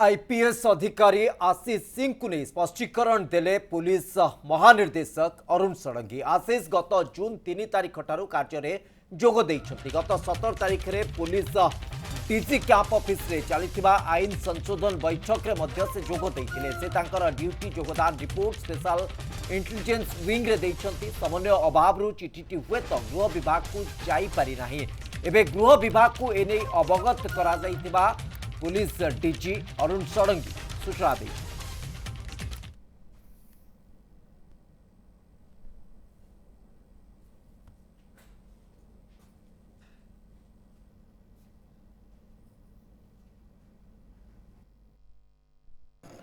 IPS अधिकारी आशीष सिंह को नहीं स्पष्टीकरण देले पुलिस महानिर्देशक अरुण षडंगी। आशीष गत जून 3 तारिख ठारू कार्य में जोग देइछंती। गत 17 तारिख रे पुलिस डीसी कैंप ऑफिस रे चलीथिबा आईन संशोधन बैठक रे मध्य से जोग देइथिले। से तांकर ड्यूटी योगदान रिपोर्ट स्पेशल इंटेलिजेंस विंग रे देइछंती। समन्वय अभाव रु चिठीटी हुए तो गृह विभाग को जाई पारि नाही। एबे गृह विभाग को एने अवगत करा जाइथिबा पुलिस डीजी अरुण षडंगी सूचना दी।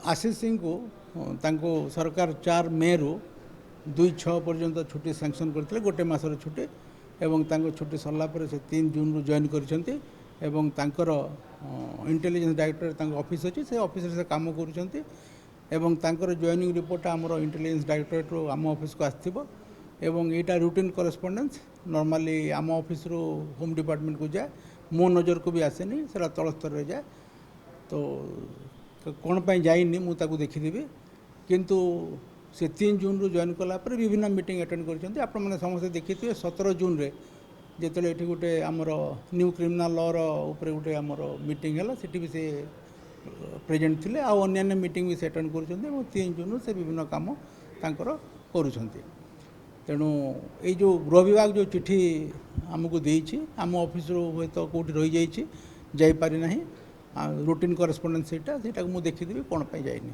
आशीष सिंह को सरकार 4 मे रु 2-6 पर्यंत छुट्टी सैंक्शन करते गोटे मासर छुट्टी एवं छुट्टी सरला से 3 जून रु जॉइन कर इंटेलिजेंस डायरेक्टर ऑफिस अच्छी से ऑफिस से काम कर जॉइनिंग रिपोर्ट आमर इंटेलिजेंस डायरेक्टरेट रू आम ऑफिस को आसो एवं यहाँ रूटीन करेस्पंडेंस नॉर्मली आम ऑफिस रू होम डिपार्टमेंट को जाए मो नजर को भी आसेनी से तल स्तर में जाए तो कौन पाई जाइनी मु ताकू देखीदेवी किंतु से 3 जून रु जॉइन कलापर विभिन्न मीटिंग अटेंड कर आपण मैंने समस्ते देखी 17 जून रे जिते ये गोटे आमर न्यू क्रिमिनाल लॉ रे गोटे आमर मीटिंग है सेठी भी से प्रेजेंट थिले आ अन्य मीटिंग भी से अटेंड कर 3 जून से विभिन्न काम तांकर करुछंती। तेणु ये जो गृह विभाग जो चिठी आमको देइछि आम ऑफिस हुए तो कौटी रही जाइपारि ना रूटीन करेस्पंडेंस सेटा मुझे देखीदेवी कौन पाई जाइनी।